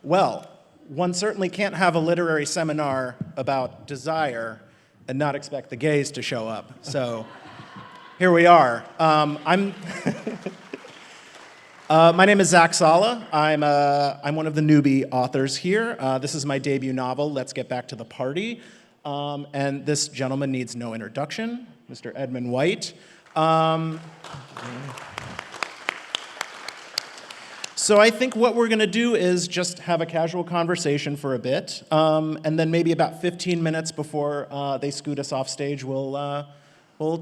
Well, one certainly can't have a literary seminar about desire and not expect the gays to show up. So here we are. My name is Zach Salih. I'm one of the newbie authors here. This is my debut novel, Let's Get Back to the Party. And this gentleman needs no introduction, Mr. Edmund White. So I think what we're going to do is just have a casual conversation for a bit, and then maybe about 15 minutes before they scoot us off stage, we'll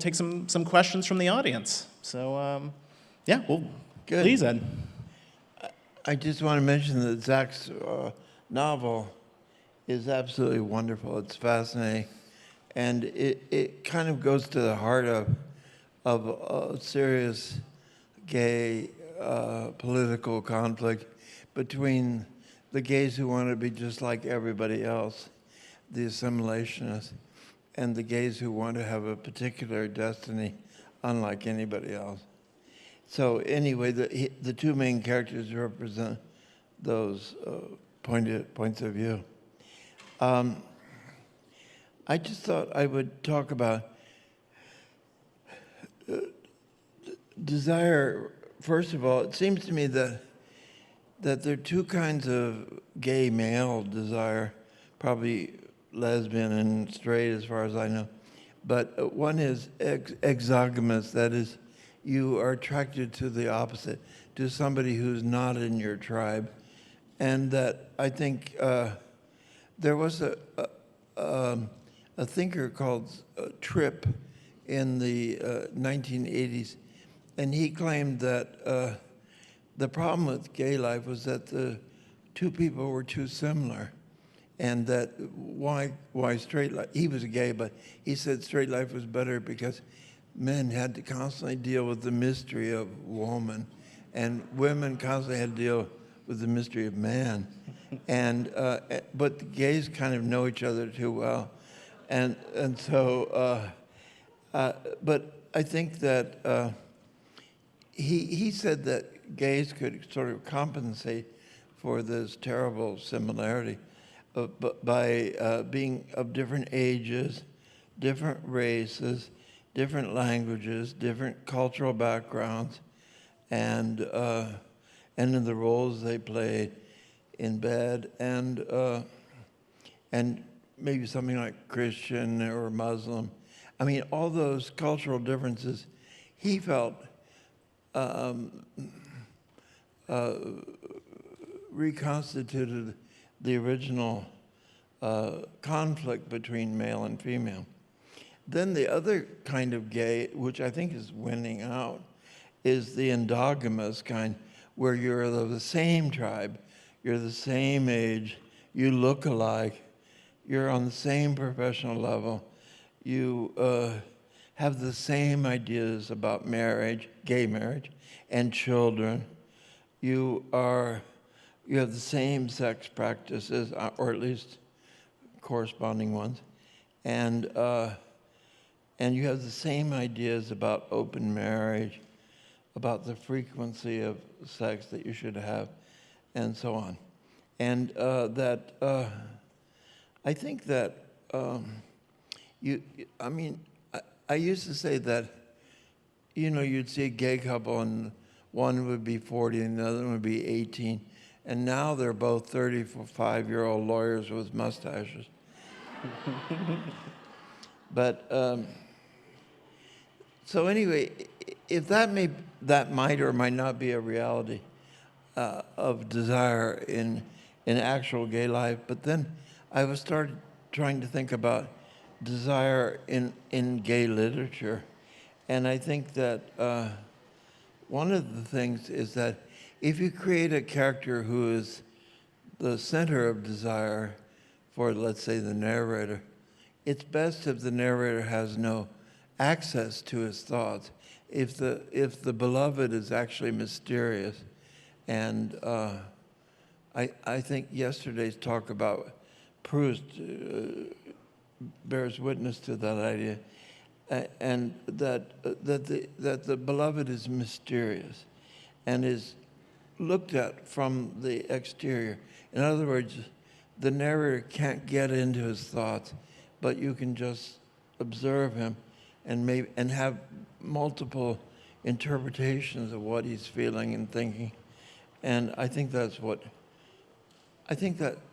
take some questions from the audience. So yeah, well, Good. Please, Ed. I just want to mention that Zach's novel is absolutely wonderful. It's fascinating, and it kind of goes to the heart of a serious gay political conflict between the gays who want to be just like everybody else, the assimilationists, and the gays who want to have a particular destiny unlike anybody else. So anyway, the two main characters represent those points of view. I just thought I would talk about desire. First of all, it seems to me that there are two kinds of gay male desire, probably lesbian and straight as far as I know. But one is exogamous, that is, you are attracted to the opposite, to somebody who's not in your tribe. And that I think there was a thinker called Tripp in the 1980s, and he claimed that the problem with gay life was that the two people were too similar, and that why straight life, he was gay, but he said straight life was better because men had to constantly deal with the mystery of woman, and women constantly had to deal with the mystery of man. And but the gays kind of know each other too well, and so. But I think that he said that gays could sort of compensate for this terrible similarity by being of different ages, different races, different languages, different cultural backgrounds, and in the roles they played in bed, and maybe something like Christian or Muslim. I mean, all those cultural differences, he felt reconstituted the original conflict between male and female. Then the other kind of gay, which I think is winning out, is the endogamous kind, where you're of the same tribe, you're the same age, you look alike, you're on the same professional level, you have the same ideas about marriage, gay marriage, and children. You have the same sex practices, or at least corresponding ones, and you have the same ideas about open marriage, about the frequency of sex that you should have, and so on. And I think that I used to say that, you'd see a gay couple and one would be 40 and the other one would be 18, and now they're both 35-year-old lawyers with mustaches. But so anyway, if that might or might not be a reality of desire in actual gay life, but then I started trying to think about desire in gay literature, and I think that one of the things is that if you create a character who is the center of desire for, let's say, the narrator, it's best if the narrator has no access to his thoughts. If the beloved is actually mysterious, and I think yesterday's talk about Proust bears witness to that idea, and that the beloved is mysterious, and is looked at from the exterior. In other words, the narrator can't get into his thoughts, but you can just observe him and have multiple interpretations of what he's feeling and thinking. And I think that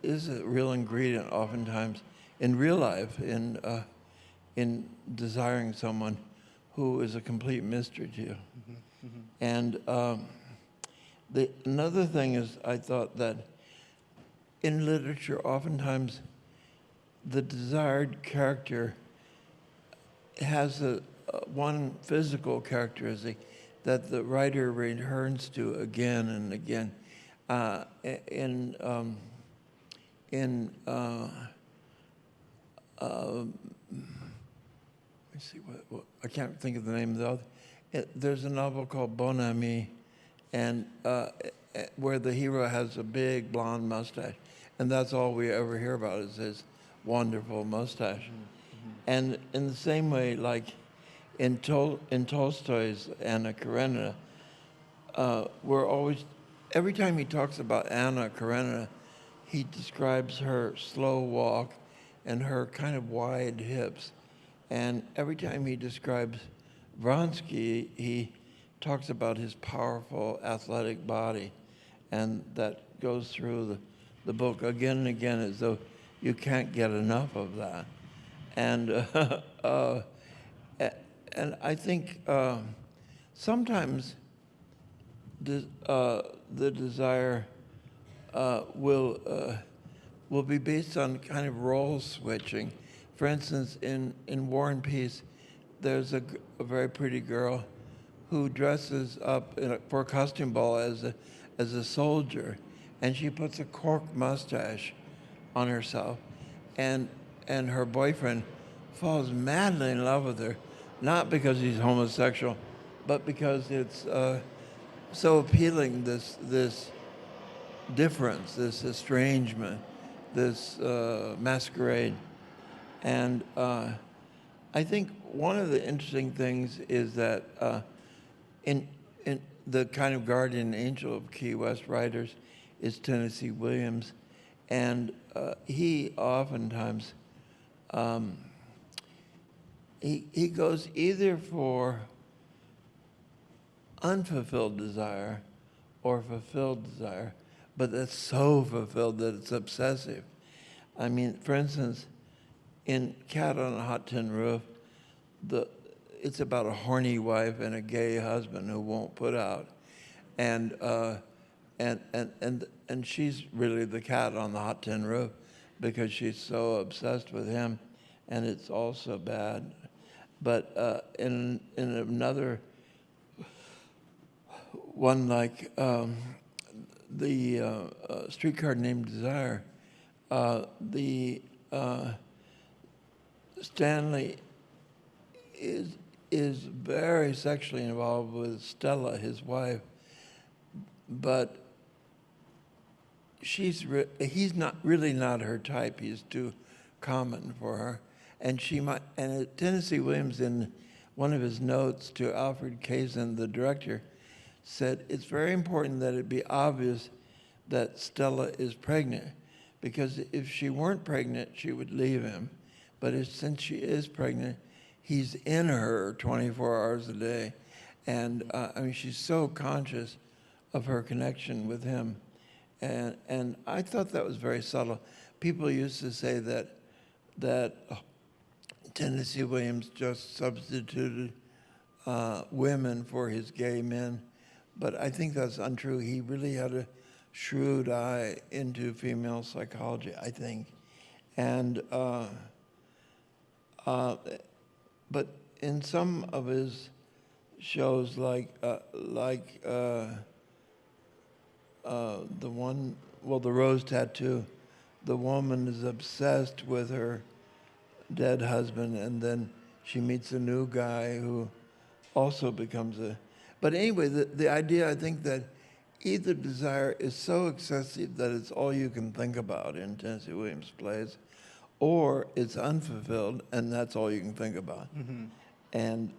is a real ingredient oftentimes in real life in desiring someone who is a complete mystery to you. And another thing is, I thought that in literature, oftentimes the desired character has one physical characteristic that the writer returns to again and again. Let me see what I can't think of the name of the other. There's a novel called Bon Ami, and where the hero has a big blonde mustache, and that's all we ever hear about is his wonderful mustache. Mm-hmm. And in the same way, like in Tolstoy's Anna Karenina, we're always, every time he talks about Anna Karenina, he describes her slow walk and her kind of wide hips. And every time he describes Vronsky, he talks about his powerful athletic body. And that goes through the book again and again, as though you can't get enough of that. And and I think sometimes the desire will be based on kind of role switching. For instance, in War and Peace, there's a very pretty girl who dresses up for a costume ball as a soldier, and she puts a cork mustache on herself, and her boyfriend falls madly in love with her, not because he's homosexual, but because it's so appealing, this difference, this estrangement, this masquerade. And I think one of the interesting things is that in the kind of guardian angel of Key West writers is Tennessee Williams, and he oftentimes he goes either for unfulfilled desire or fulfilled desire, but that's so fulfilled that it's obsessive. I mean, for instance, in Cat on a Hot Tin Roof, it's about a horny wife and a gay husband who won't put out, and she's really the cat on the hot tin roof because she's so obsessed with him, and it's all so bad. But in another one, like the Streetcar Named Desire, Stanley is very sexually involved with Stella, his wife, but he's not really not her type. He's too common for her, and Tennessee Williams, in one of his notes to Alfred Kazin, the director, said it's very important that it be obvious that Stella is pregnant, because if she weren't pregnant, she would leave him. But since she is pregnant, he's in her 24 hours a day. And I mean, she's so conscious of her connection with him. And I thought that was very subtle. People used to say that Tennessee Williams just substituted women for his gay men. But I think that's untrue. He really had a shrewd eye into female psychology, I think. And but in some of his shows, like the one, The Rose Tattoo, the woman is obsessed with her dead husband, and then she meets a new guy who also becomes But anyway, the idea, I think, that either desire is so excessive that it's all you can think about in Tennessee Williams' plays, or it's unfulfilled, and that's all you can think about. Mm-hmm. And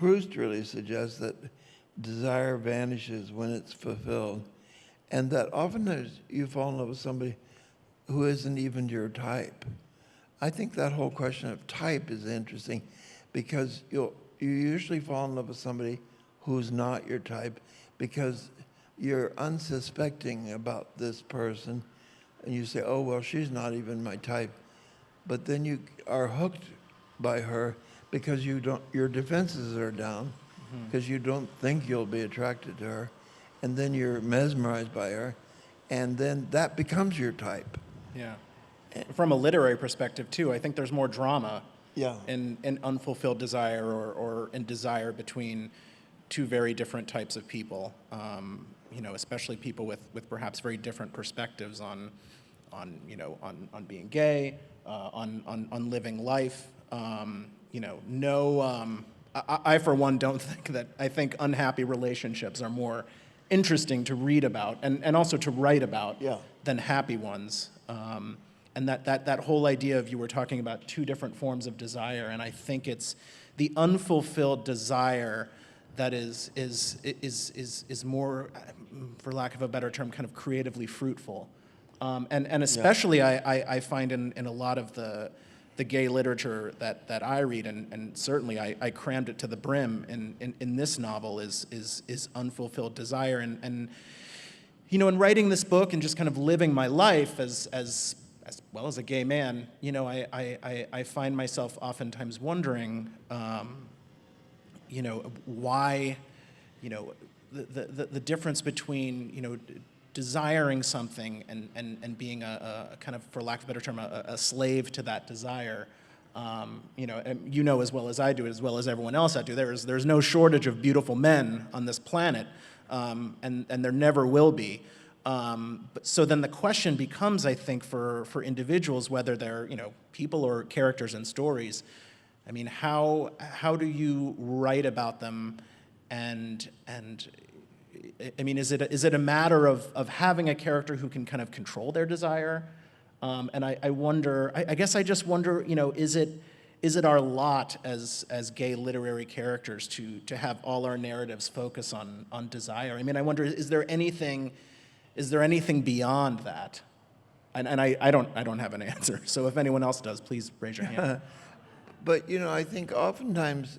Proust really suggests that desire vanishes when it's fulfilled, and that often you fall in love with somebody who isn't even your type. I think that whole question of type is interesting because you usually fall in love with somebody who's not your type because you're unsuspecting about this person and you say, oh, well, she's not even my type. But then you are hooked by her because your defenses are down because you don't think you'll be attracted to her. And then you're mesmerized by her. And then that becomes your type. Yeah. From a literary perspective, too, I think there's more drama Yeah. in unfulfilled desire or in desire between two very different types of people, especially people with perhaps very different perspectives on being gay, on living life. I for one don't think that. I think unhappy relationships are more interesting to read about and also to write about than happy ones. And that whole idea of you were talking about two different forms of desire, and I think it's the unfulfilled desire that is more, for lack of a better term, kind of creatively fruitful. And especially I find in a lot of the gay literature that I read, and certainly I crammed it to the brim in this novel is unfulfilled desire. And in writing this book and just kind of living my life as well as a gay man, I find myself oftentimes wondering, why, the difference between, desiring something and being a kind of, for lack of a better term, a slave to that desire. And as well as I do, as well as everyone else I do, there's no shortage of beautiful men on this planet, and there never will be. So then the question becomes, I think, for individuals, whether they're people or characters in stories, I mean, how do you write about them, and I mean, is it a matter of having a character who can kind of control their desire? And I wonder, I guess I just wonder, is it our lot as gay literary characters to have all our narratives focus on desire? I mean, I wonder, is there anything beyond that? And I don't have an answer. So if anyone else does, please raise your hand. But, I think oftentimes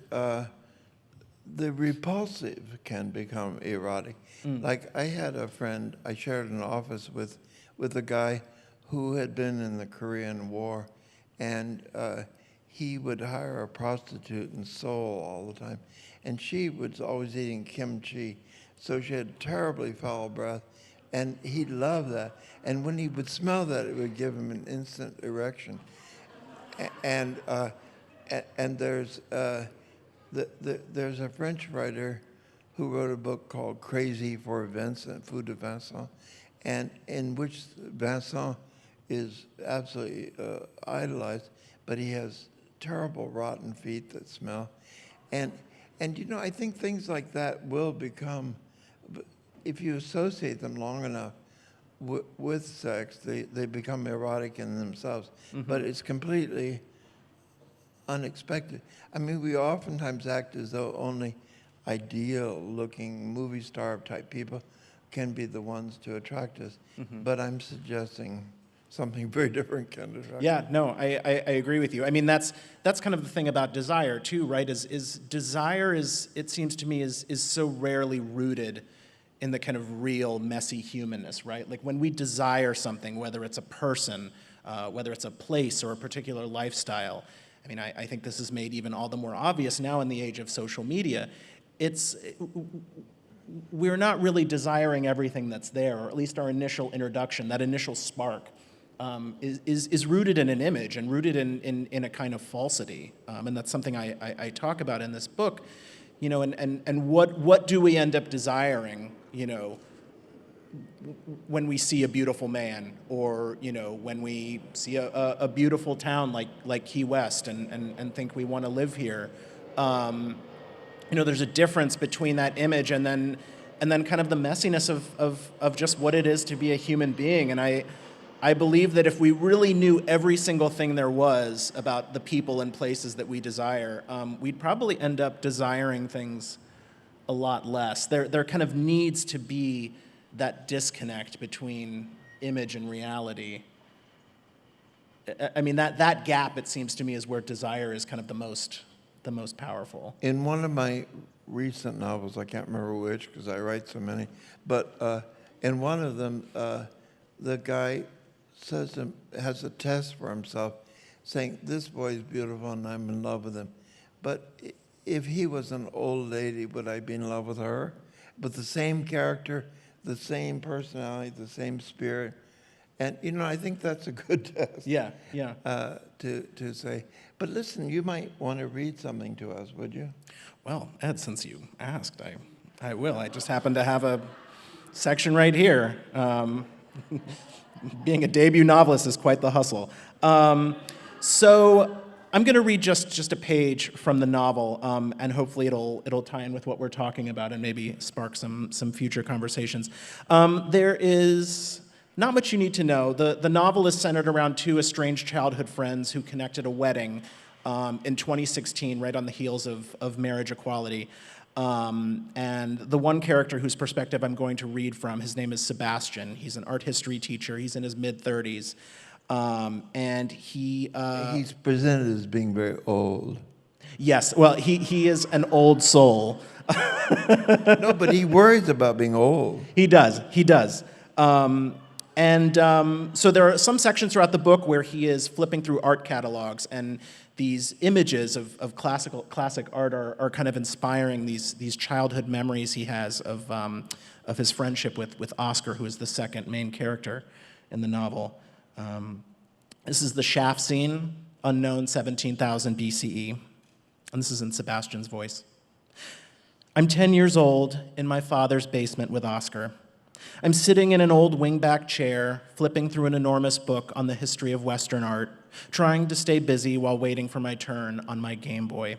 the repulsive can become erotic. Like I had a friend, I shared an office with a guy who had been in the Korean War, and he would hire a prostitute in Seoul all the time. And she was always eating kimchi, so she had terribly foul breath. And he loved that. And when he would smell that, it would give him an instant erection. And there's a French writer who wrote a book called Crazy for Vincent, Fou de Vincent, and in which Vincent is absolutely idolized, but he has terrible rotten feet that smell. And I think things like that will become, if you associate them long enough with sex, they become erotic in themselves. But it's completely unexpected. I mean, we oftentimes act as though only ideal-looking movie star type people can be the ones to attract us. But I'm suggesting something very different can attract us. Yeah, no, I agree with you. I mean, that's kind of the thing about desire too, right? Is desire it seems to me is so rarely rooted in the kind of real messy humanness, right? Like when we desire something, whether it's a person, whether it's a place or a particular lifestyle. I mean, I think this is made even all the more obvious now in the age of social media. We're not really desiring everything that's there, or at least our initial introduction, that initial spark, is rooted in an image and rooted in a kind of falsity. And that's something I talk about in this book. And what do we end up desiring, when we see a beautiful man, or when we see a beautiful town like Key West and think we want to live here. There's a difference between that image and then kind of the messiness of just what it is to be a human being. And I I believe that if we really knew every single thing there was about the people and places that we desire, we'd probably end up desiring things a lot less. There kind of needs to be that disconnect between image and reality. I mean, that gap, it seems to me, is where desire is kind of the most powerful. In one of my recent novels, I can't remember which because I write so many, but in one of them, the guy has a test for himself saying, this boy is beautiful and I'm in love with him. But if he was an old lady, would I be in love with her? But the same character, the same personality, the same spirit. And, I think that's a good test. Yeah. To say. But listen, you might want to read something to us, would you? Well, Ed, since you asked, I will. I just happen to have a section right here. Being a debut novelist is quite the hustle. So I'm going to read just a page from the novel, and hopefully it'll tie in with what we're talking about and maybe spark some future conversations. There is not much you need to know. The novel is centered around two estranged childhood friends who connected a wedding in 2016, right on the heels of marriage equality. And the one character whose perspective I'm going to read from, his name is Sebastian. He's an art history teacher. He's in his mid-30s. And he's presented as being very old. Yes, well, he is an old soul. No, but he worries about being old. He does. So there are some sections throughout the book where he is flipping through art catalogs, and these images of classic art are kind of inspiring these childhood memories he has of his friendship with Oscar, who is the second main character in the novel. This is the shaft scene, unknown 17,000 BCE, and this is in Sebastian's voice. I'm 10 years old in my father's basement with Oscar. I'm sitting in an old wingback chair, flipping through an enormous book on the history of Western art, trying to stay busy while waiting for my turn on my Game Boy.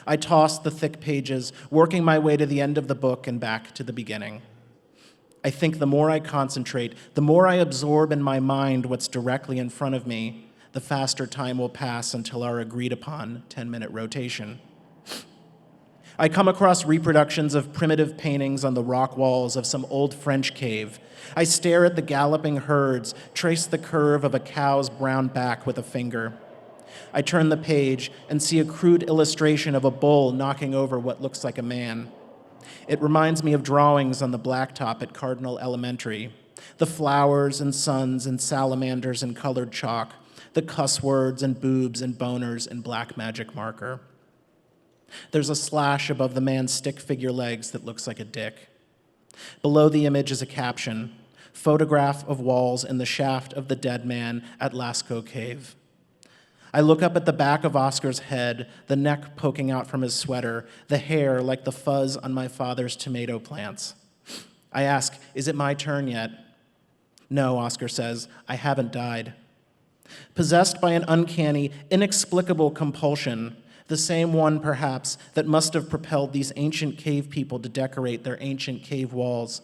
I toss the thick pages, working my way to the end of the book and back to the beginning. I think the more I concentrate, the more I absorb in my mind what's directly in front of me, the faster time will pass until our agreed-upon 10-minute rotation. I come across reproductions of primitive paintings on the rock walls of some old French cave. I stare at the galloping herds, trace the curve of a cow's brown back with a finger. I turn the page and see a crude illustration of a bull knocking over what looks like a man. It reminds me of drawings on the blacktop at Cardinal Elementary, the flowers and suns and salamanders in colored chalk, the cuss words and boobs and boners in black magic marker. There's a slash above the man's stick figure legs that looks like a dick. Below the image is a caption, photograph of walls in the shaft of the dead man at Lascaux Cave. I look up at the back of Oscar's head, the neck poking out from his sweater, the hair like the fuzz on my father's tomato plants. I ask, is it my turn yet? No, Oscar says, I haven't died. Possessed by an uncanny, inexplicable compulsion, the same one, perhaps, that must have propelled these ancient cave people to decorate their ancient cave walls.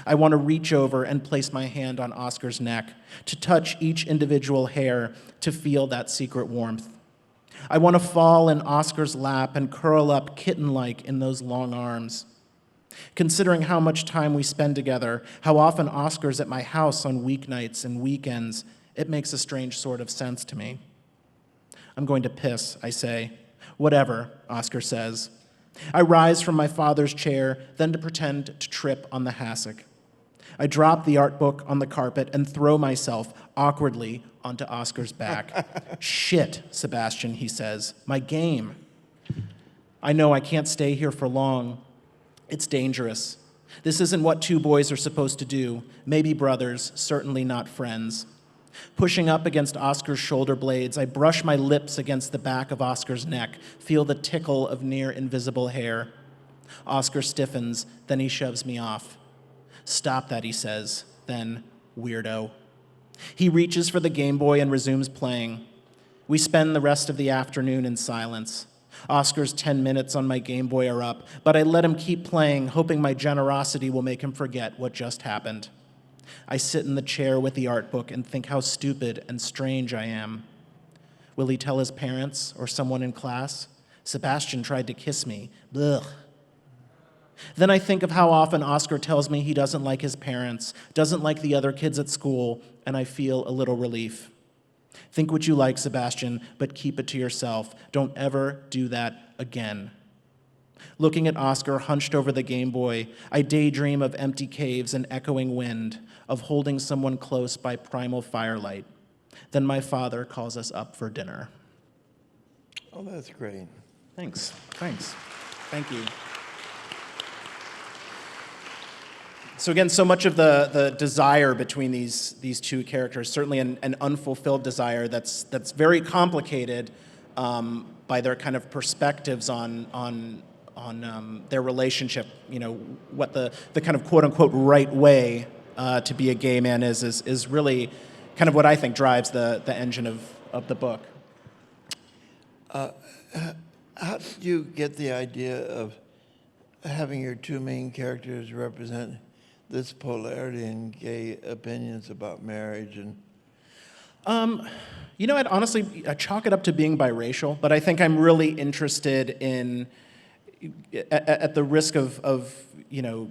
I want to reach over and place my hand on Oscar's neck, to touch each individual hair, to feel that secret warmth. I want to fall in Oscar's lap and curl up kitten-like in those long arms. Considering how much time we spend together, how often Oscar's at my house on weeknights and weekends, it makes a strange sort of sense to me. I'm going to piss, I say. Whatever, Oscar says. I rise from my father's chair, then to pretend to trip on the hassock. I drop the art book on the carpet and throw myself awkwardly onto Oscar's back. Shit, Sebastian, he says. My game. I know I can't stay here for long. It's dangerous. This isn't what two boys are supposed to do. Maybe brothers, certainly not friends. Pushing up against Oscar's shoulder blades, I brush my lips against the back of Oscar's neck, feel the tickle of near-invisible hair. Oscar stiffens, then he shoves me off. Stop that, he says, then, weirdo. He reaches for the Game Boy and resumes playing. We spend the rest of the afternoon in silence. Oscar's 10 minutes on my Game Boy are up, but I let him keep playing, hoping my generosity will make him forget what just happened. I sit in the chair with the art book and think how stupid and strange I am. Will he tell his parents or someone in class? Sebastian tried to kiss me. Blech. Then I think of how often Oscar tells me he doesn't like his parents, doesn't like the other kids at school, and I feel a little relief. Think what you like, Sebastian, but keep it to yourself. Don't ever do that again. Looking at Oscar hunched over the Game Boy, I daydream of empty caves and echoing wind, of holding someone close by primal firelight. Then my father calls us up for dinner. Oh, that's great. Thanks. Thank you. So again, so much of the desire between these two characters, certainly an unfulfilled desire that's very complicated by their kind of perspectives on their relationship. You know, what the kind of quote unquote right way to be a gay man is really kind of what I think drives the engine of the book. How did you get the idea of having your two main characters represent this polarity in gay opinions about marriage? And I'd honestly chalk it up to being biracial, but I think I'm really interested in, at the risk of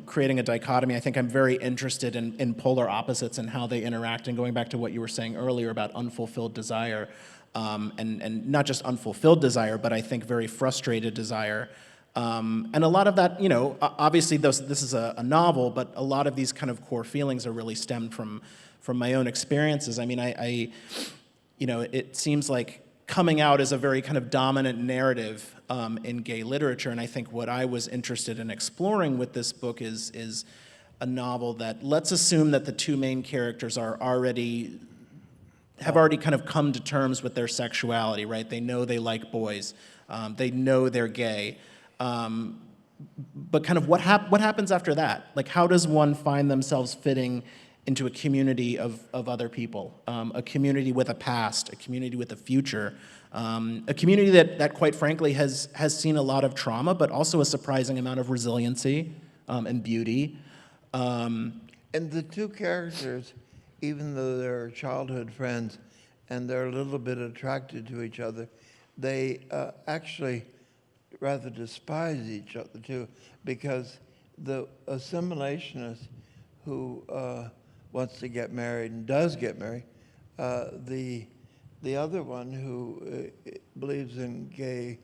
creating a dichotomy, I think I'm very interested in polar opposites and how they interact, and going back to what you were saying earlier about unfulfilled desire, and not just unfulfilled desire, but I think very frustrated desire. And a lot of that, obviously this is a novel, but a lot of these kind of core feelings are really stemmed from my own experiences. I mean, it seems like coming out is a very kind of dominant narrative in gay literature, and I think what I was interested in exploring with this book is a novel that, let's assume that the two main characters have already kind of come to terms with their sexuality, right? They know they like boys, they know they're gay. But kind of what happens after that? Like, how does one find themselves fitting into a community of other people, a community with a past, a community with a future, a community that quite frankly has seen a lot of trauma, but also a surprising amount of resiliency and beauty. And the two characters, even though they're childhood friends and they're a little bit attracted to each other, they actually rather despise each other too, because the assimilationist who wants to get married and does get married, the other one who believes in gay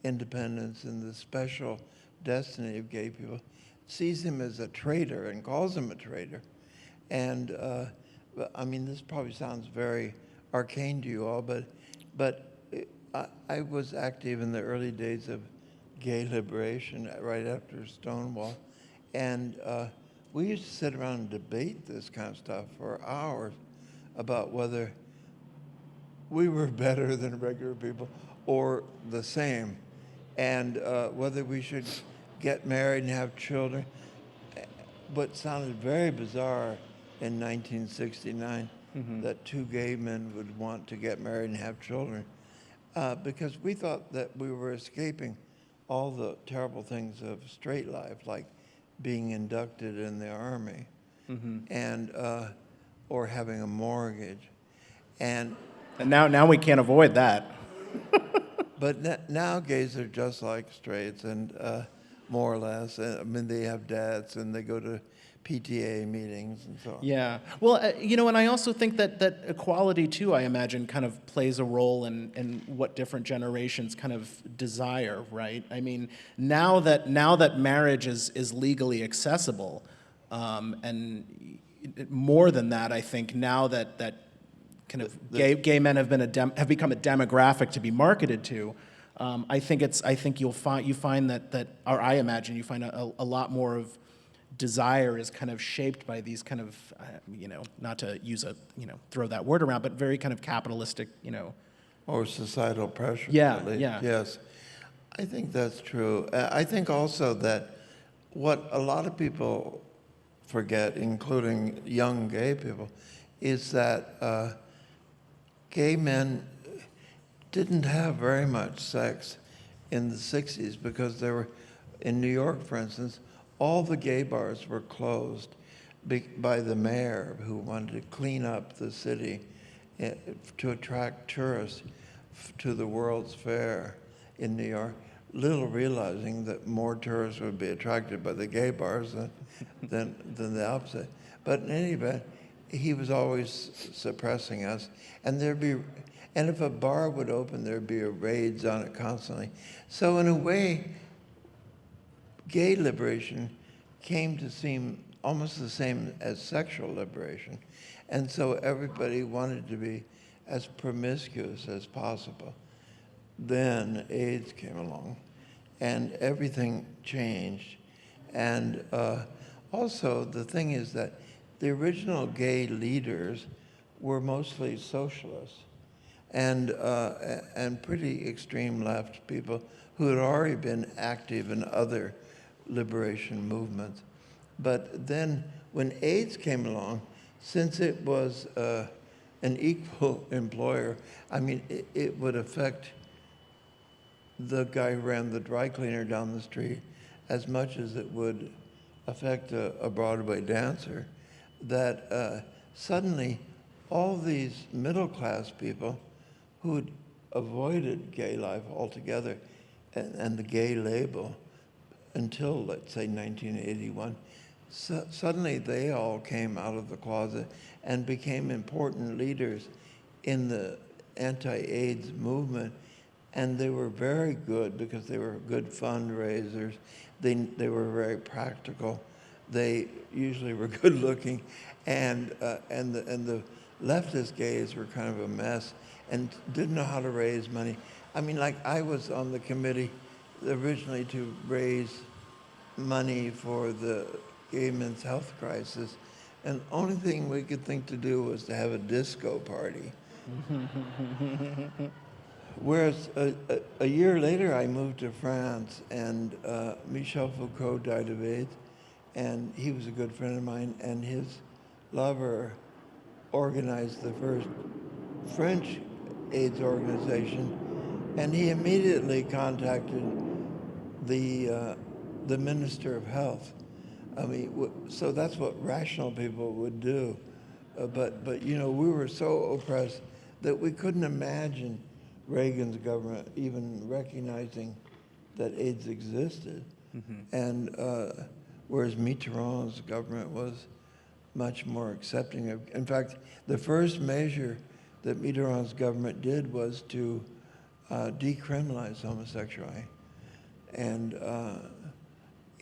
independence and the special destiny of gay people, sees him as a traitor and calls him a traitor. And I mean, this probably sounds very arcane to you all, but I was active in the early days of gay liberation right after Stonewall, and we used to sit around and debate this kind of stuff for hours about whether we were better than regular people or the same, and whether we should get married and have children. What sounded very bizarre in 1969, that two gay men would want to get married and have children, because we thought that we were escaping all the terrible things of straight life, like being inducted in the army, and or having a mortgage, and now we can't avoid that. but now gays are just like straights, and more or less. I mean, they have dads and they go to PTA meetings and so on. Yeah. Well, and I also think that equality too, I imagine, kind of plays a role in what different generations kind of desire, right? I mean, now that marriage is legally accessible, and more than that, I think now that kind of gay men have become a demographic to be marketed to. I think you find that, or I imagine you find a lot more of desire is kind of shaped by these kind of, not to use throw that word around, but very kind of capitalistic, Or societal pressure. Yeah, really. yeah. Yes, I think that's true. I think also that what a lot of people forget, including young gay people, is that gay men didn't have very much sex in the 60s because there were, in New York, for instance, all the gay bars were closed. by the mayor who wanted to clean up the city to attract tourists to the World's Fair in New York, little realizing that more tourists would be attracted by the gay bars than the opposite. But in any event, he was always suppressing us, and if a bar would open, there'd be raids on it constantly. So in a way, gay liberation came to seem almost the same as sexual liberation. And so everybody wanted to be as promiscuous as possible. Then AIDS came along, and everything changed. And also, the thing is that the original gay leaders were mostly socialists and pretty extreme left people who had already been active in other liberation movements. But then when AIDS came along, since it was an equal employer, I mean, it would affect the guy who ran the dry cleaner down the street as much as it would affect a Broadway dancer, that suddenly all these middle-class people who'd avoided gay life altogether and the gay label until, let's say, 1981, suddenly they all came out of the closet and became important leaders in the anti-AIDS movement. And they were very good because they were good fundraisers. They were very practical. They usually were good looking, and the leftist gays were kind of a mess and didn't know how to raise money. I mean, like, I was on the committee originally to raise money for the gay men's health crisis, and the only thing we could think to do was to have a disco party. Whereas a year later, I moved to France, and Michel Foucault died of AIDS, and he was a good friend of mine, and his lover organized the first French AIDS organization, and he immediately contacted the Minister of Health. I mean, so that's what rational people would do. But you know, we were so oppressed that we couldn't imagine Reagan's government even recognizing that AIDS existed. Mm-hmm. And whereas Mitterrand's government was much more accepting of. In fact, the first measure that Mitterrand's government did was to decriminalize homosexuality. And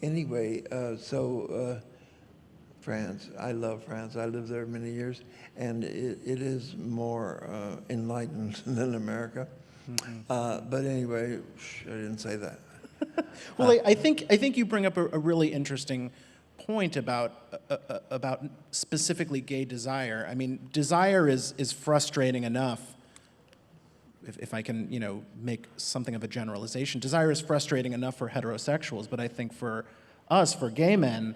anyway, France, I love France. I lived there many years, and it is more enlightened than America. Mm-hmm. But anyway, I didn't say that. Well, I think you bring up a really interesting point about specifically gay desire. I mean, desire is frustrating enough. If I can, make something of a generalization, desire is frustrating enough for heterosexuals, but I think for us, for gay men,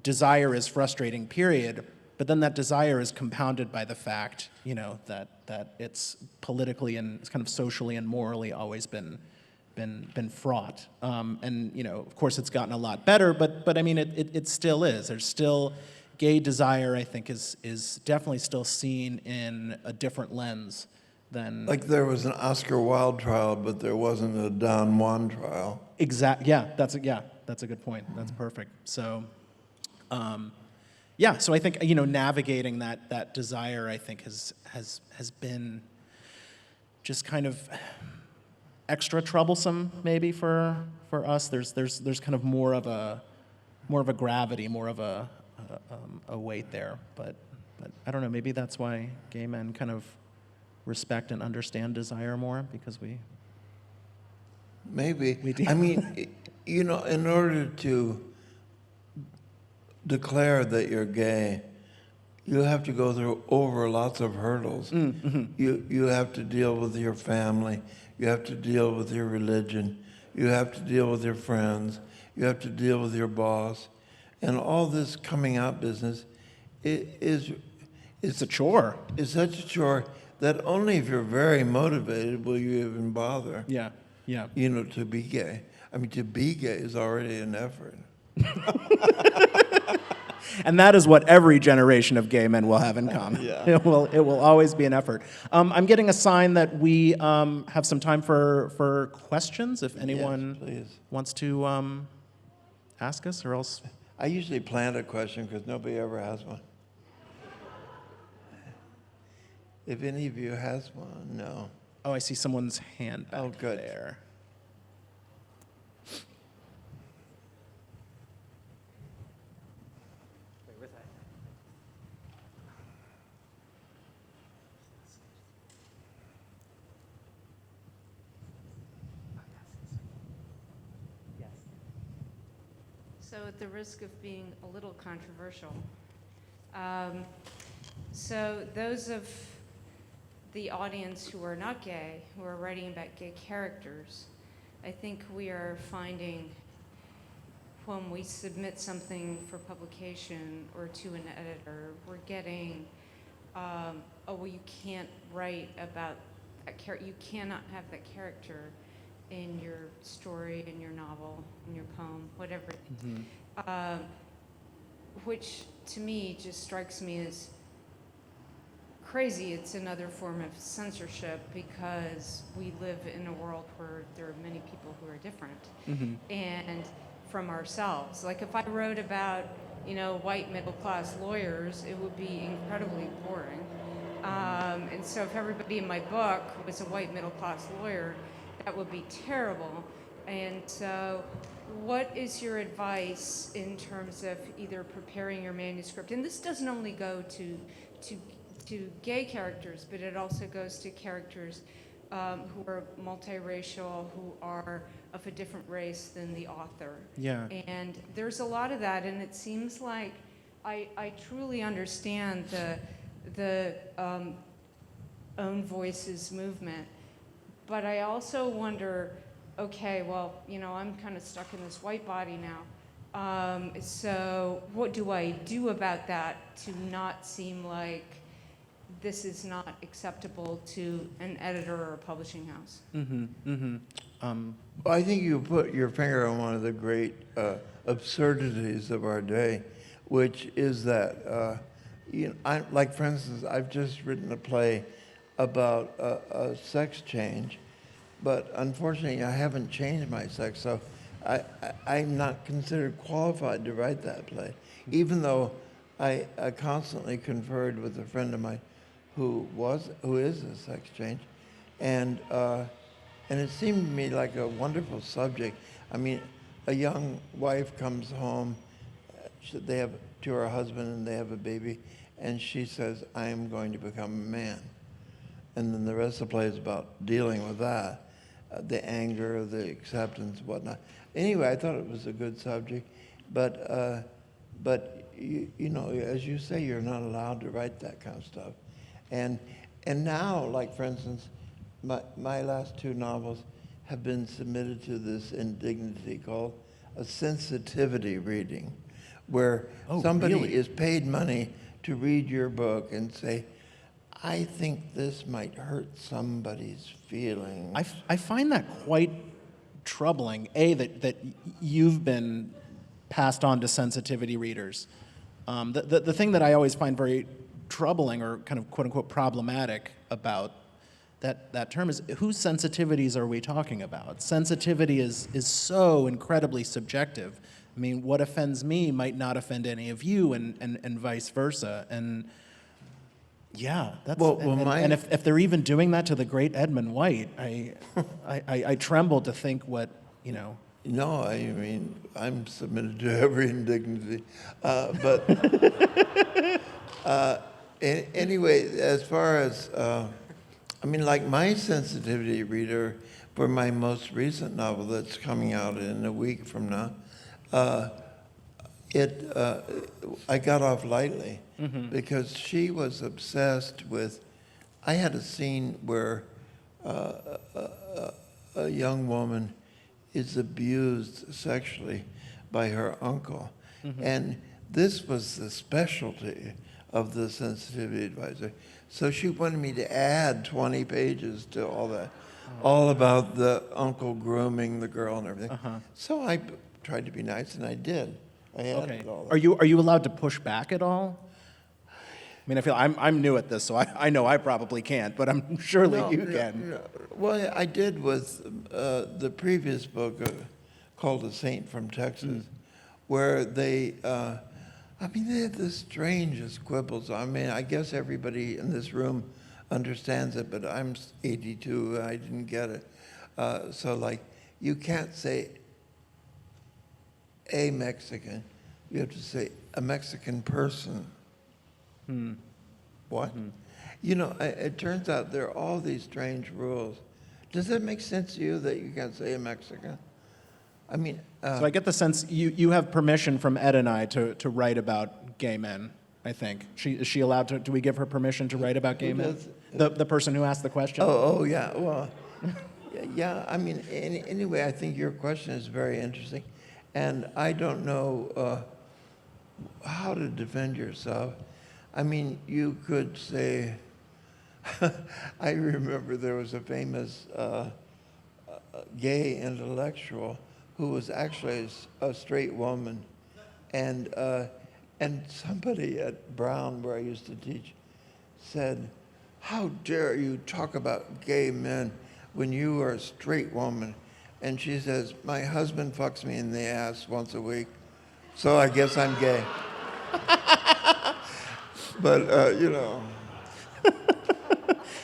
desire is frustrating, period. But then that desire is compounded by the fact, that it's politically and it's kind of socially and morally always been fraught. And of course, it's gotten a lot better, but I mean, it still is. There's still gay desire. I think is definitely still seen in a different lens than, like, there was an Oscar Wilde trial, but there wasn't a Don Juan trial. Yeah, that's a good point. That's perfect. So, so I think navigating that desire, I think has been just kind of extra troublesome maybe for us. There's kind of more of a gravity, more of a weight there. But I don't know. Maybe that's why gay men kind of respect and understand desire more, because we do. I mean, in order to declare that you're gay, you have to go over lots of hurdles. Mm-hmm. You have to deal with your family. You have to deal with your religion. You have to deal with your friends. You have to deal with your boss. And all this coming out business it's a chore. It's such a chore that only if you're very motivated will you even bother. Yeah. To be gay. I mean, to be gay is already an effort. And that is what every generation of gay men will have in common. Yeah. It will always be an effort. I'm getting a sign that we have some time for questions, if anyone please. wants to ask us, or else. I usually plan a question because nobody ever has one. If any of you has one, no. Oh, I see someone's hand back good. there. So at the risk of being a little controversial, so those of the audience who are not gay, who are writing about gay characters, I think we are finding when we submit something for publication or to an editor, we're getting, oh, well, you can't write about that character, you cannot have that character in your story, in your novel, in your poem, whatever. Which to me just strikes me as crazy. It's another form of censorship because we live in a world where there are many people who are different and from ourselves. Like if I wrote about, white middle-class lawyers, it would be incredibly boring. And so if everybody in my book was a white middle-class lawyer, that would be terrible. And so what is your advice in terms of either preparing your manuscript? And this doesn't only go to gay characters, but it also goes to characters who are multiracial, who are of a different race than the author. Yeah. And there's a lot of that, and it seems like I truly understand the Own Voices movement. But I also wonder, okay, well, I'm kind of stuck in this white body now. So what do I do about that to not seem like this is not acceptable to an editor or a publishing house? Well, I think you put your finger on one of the great absurdities of our day, which is that, like for instance, I've just written a play about a sex change, but unfortunately I haven't changed my sex, so I'm not considered qualified to write that play, even though I constantly conferred with a friend of mine who is a sex change, and it seemed to me like a wonderful subject. I mean, a young wife comes home, they have to her husband and they have a baby, and she says, "I am going to become a man." And then the rest of the play is about dealing with that, the anger, the acceptance, whatnot. Anyway, I thought it was a good subject, but as you say, you're not allowed to write that kind of stuff. And now, like for instance, my last two novels have been submitted to this indignity called a sensitivity reading, where somebody really? is paid money to read your book and say, "I think this might hurt somebody's feelings." I find that quite troubling, that you've been passed on to sensitivity readers. The thing that I always find very troubling or kind of quote-unquote problematic about that term is, whose sensitivities are we talking about? Sensitivity is so incredibly subjective. I mean, what offends me might not offend any of you, and vice versa. And yeah, that's and if they're even doing that to the great Edmund White, I tremble to think what. No, I mean, I'm submitted to every indignity. Anyway, as far as, like my sensitivity reader for my most recent novel that's coming out in a week from now, I got off lightly because she was obsessed with, I had a scene where a young woman is abused sexually by her uncle. And this was the specialty of the sensitivity advisor. So she wanted me to add 20 pages to all that, all about the uncle grooming the girl and everything. So I tried to be nice, and I did. I added Okay. all that. Are you allowed to push back at all? I mean, I feel I'm new at this, so I know I probably can't, but I'm surely you can. No. Well, I did with the previous book called A Saint from Texas, where they had the strangest quibbles. I mean, I guess everybody in this room understands it, but I'm 82, I didn't get it. So, like, you can't say a Mexican, you have to say a Mexican person. What? You know, it turns out there are all these strange rules. Does that make sense to you that you can't say a Mexican? I mean, So I get the sense you have permission from Ed and I to write about gay men, I think. Is she allowed to, do we give her permission to write about gay men? The person who asked the question? oh yeah, well, yeah, I mean, anyway, I think your question is very interesting. And I don't know how to defend yourself. I mean, you could say, I remember there was a famous gay intellectual who was actually a straight woman. And somebody at Brown, where I used to teach, said, "How dare you talk about gay men when you are a straight woman?" And she says, "My husband fucks me in the ass once a week, so I guess I'm gay." But, you know.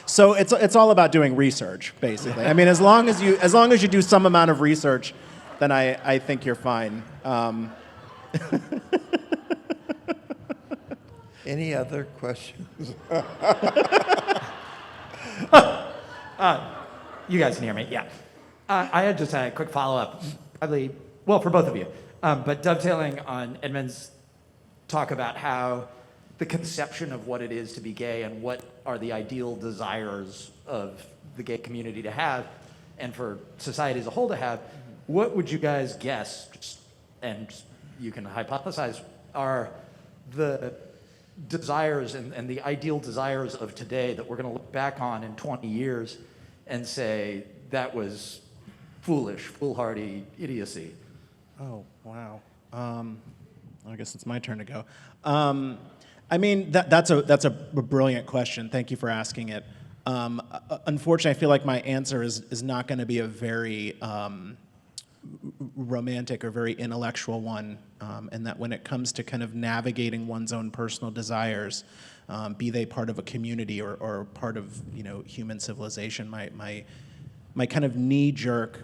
So it's all about doing research, basically. I mean, as long as you do some amount of research, then I think you're fine. Any other questions? You guys can hear me, yeah. I had just a quick follow-up, probably, well, for both of you, but dovetailing on Edmund's talk about how the conception of what it is to be gay and what are the ideal desires of the gay community to have and for society as a whole to have, what would you guys guess, and you can hypothesize, are the desires and the ideal desires of today that we're going to look back on in 20 years and say that was foolish, foolhardy idiocy? Oh, wow. I guess it's my turn to go. I mean, that's a brilliant question. Thank you for asking it. Unfortunately, I feel like my answer is not going to be a very romantic or very intellectual one, and that when it comes to kind of navigating one's own personal desires, be they part of a community or part of human civilization, my kind of knee-jerk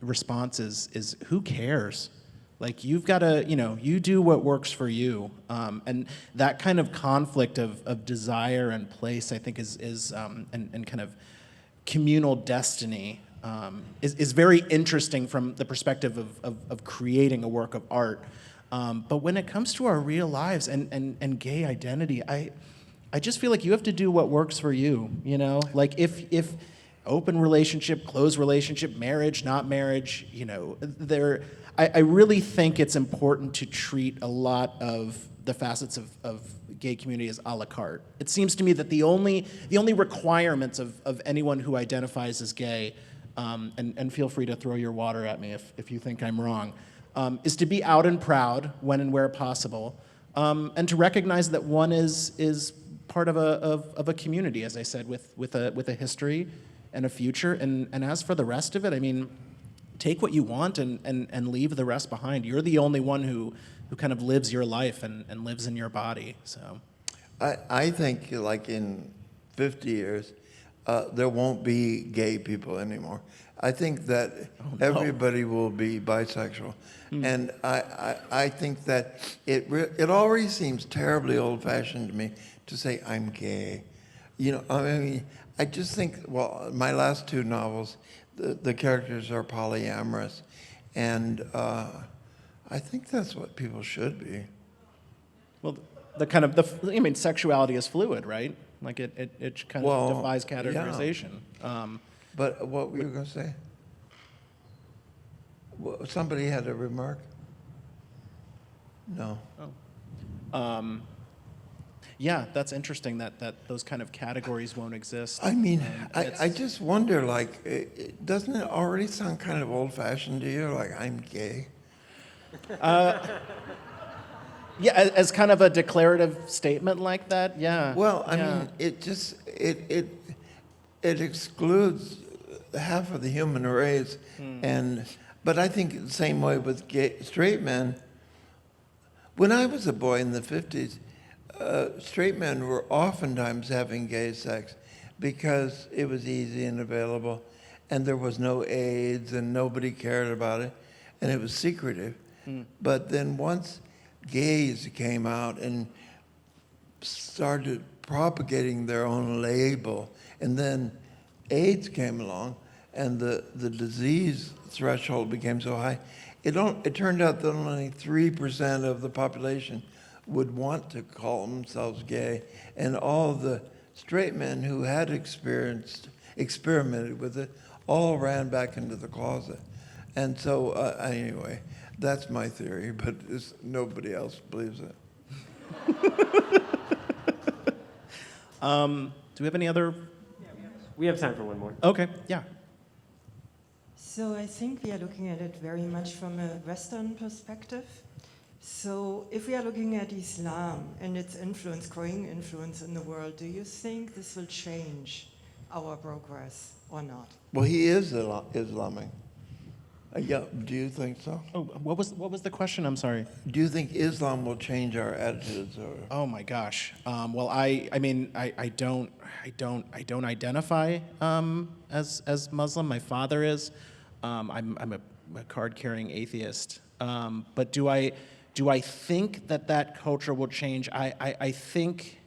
response is who cares? Like, you've got to, you do what works for you. And that kind of conflict of desire and place, I think, and kind of communal destiny is very interesting from the perspective of creating a work of art. But when it comes to our real lives and gay identity, I just feel like you have to do what works for you, Like, if open relationship, closed relationship, marriage, not marriage, I really think it's important to treat a lot of the facets of gay community as a la carte. It seems to me that the only requirements of anyone who identifies as gay, and feel free to throw your water at me if you think I'm wrong, is to be out and proud when and where possible, and to recognize that one is part of a community, as I said, with a history and a future. And as for the rest of it, I mean, take what you want and leave the rest behind. You're the only one who kind of lives your life and lives in your body. So, I think, like, in 50 years, there won't be gay people anymore. I think that everybody will be bisexual. And I think that it already seems terribly old-fashioned to me to say I'm gay. I mean, I just think, well, my last two novels, the characters are polyamorous, and I think that's what people should be. well, sexuality is fluid, right? Like it kind of defies categorization. Yeah. But what were you going to say? Somebody had a remark? No. Yeah, that's interesting that those kind of categories won't exist. I mean, I just wonder, like, doesn't it already sound kind of old-fashioned to you? Like, I'm gay? Yeah, as kind of a declarative statement like that, yeah. Well, I yeah. mean, it excludes half of the human race, but I think the same way with straight men. When I was a boy in the 50s, straight men were oftentimes having gay sex because it was easy and available, and there was no AIDS, and nobody cared about it, and it was secretive. But then once gays came out and started propagating their own label, and then AIDS came along, and the disease threshold became so high, it turned out that only 3% of the population would want to call themselves gay, and all the straight men who had experimented with it all ran back into the closet. And so anyway, that's my theory, but nobody else believes it. Do we have any other? We have time for one more. Okay, yeah. So I think we are looking at it very much from a Western perspective. So if we are looking at Islam and its influence, growing influence in the world, do you think this will change our progress or not? Well, he is Islamic. Yeah, do you think so? Oh, what was the question? I'm sorry. Do you think Islam will change our attitudes? Or? Oh my gosh. Well, I mean, I don't identify as Muslim. My father is. I'm a card-carrying atheist. But do I think that culture will change? I think.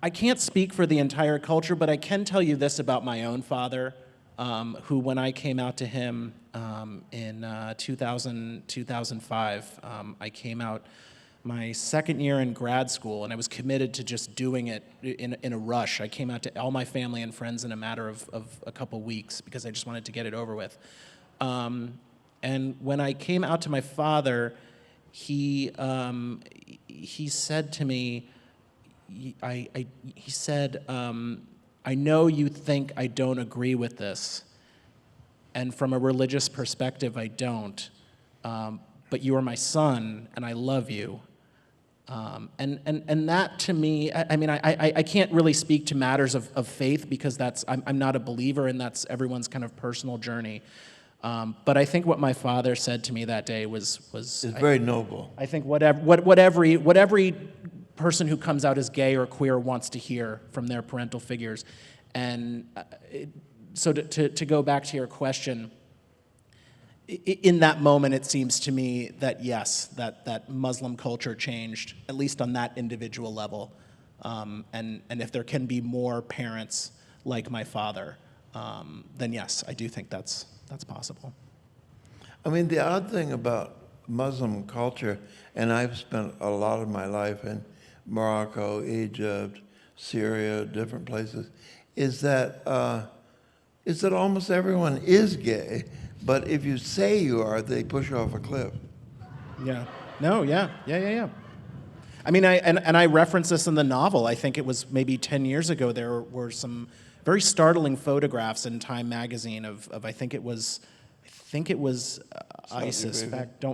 I can't speak for the entire culture, but I can tell you this about my own father, who, when I came out to him in 2005, I came out my second year in grad school, and I was committed to just doing it in a rush. I came out to all my family and friends in a matter of a couple weeks because I just wanted to get it over with. And when I came out to my father, he said to me, he said, I know you think I don't agree with this, and from a religious perspective, I don't, but you are my son, and I love you. And that to me, I mean, I can't really speak to matters of faith because I'm not a believer, and that's everyone's kind of personal journey. But I think what my father said to me that day was It's very noble. I think what every person who comes out as gay or queer wants to hear from their parental figures. And so to go back to your question, in that moment, it seems to me that yes, that Muslim culture changed, at least on that individual level. And if there can be more parents like my father, then yes, I do think that's possible. I mean, the odd thing about Muslim culture, and I've spent a lot of my life in Morocco, Egypt, Syria, different places, is that almost everyone is gay, but if you say you are, they push you off a cliff. Yeah. No, yeah. I mean, I reference this in the novel. I think it was maybe 10 years ago, there were some very startling photographs in Time magazine of I think it was ISIS.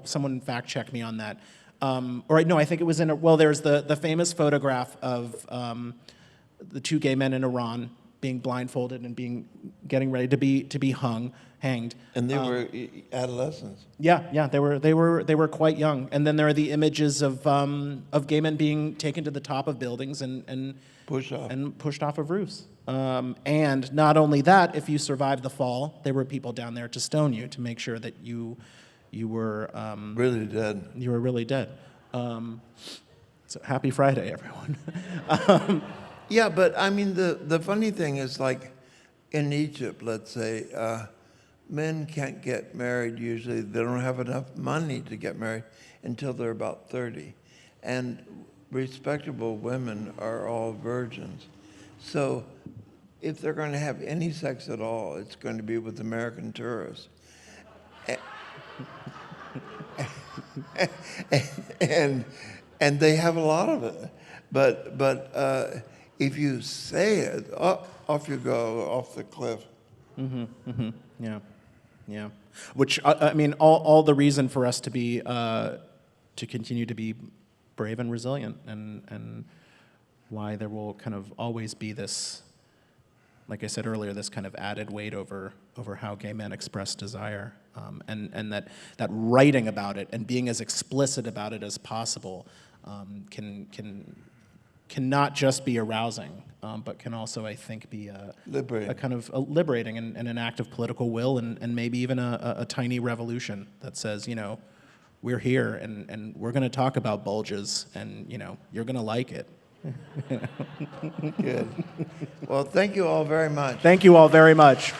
Someone fact check me on that. I think it was there's the famous photograph of the two gay men in Iran being blindfolded and getting ready to be hanged. And they were adolescents. Yeah, they were quite young. And then there are the images of gay men being taken to the top of buildings and pushed off of roofs. And not only that, if you survived the fall, there were people down there to stone you to make sure that you were really dead. You were really dead. So happy Friday, everyone. Yeah, but I mean, the funny thing is, like in Egypt, let's say, men can't get married usually. They don't have enough money to get married until they're about 30. And respectable women are all virgins. So if they're going to have any sex at all, it's going to be with American tourists. And they have a lot of it. But if you say it, off you go, off the cliff. Yeah. Yeah, which I mean, all the reason for us to be to continue to be brave and resilient, and why there will kind of always be this, like I said earlier, this kind of added weight over how gay men express desire, and that writing about it and being as explicit about it as possible can not just be arousing, but can also, I think, be Liberating. a kind of liberating and an act of political will, and maybe even a tiny revolution that says, we're here and we're going to talk about bulges, and you're going to like it. Good. Well, thank you all very much. Thank you all very much.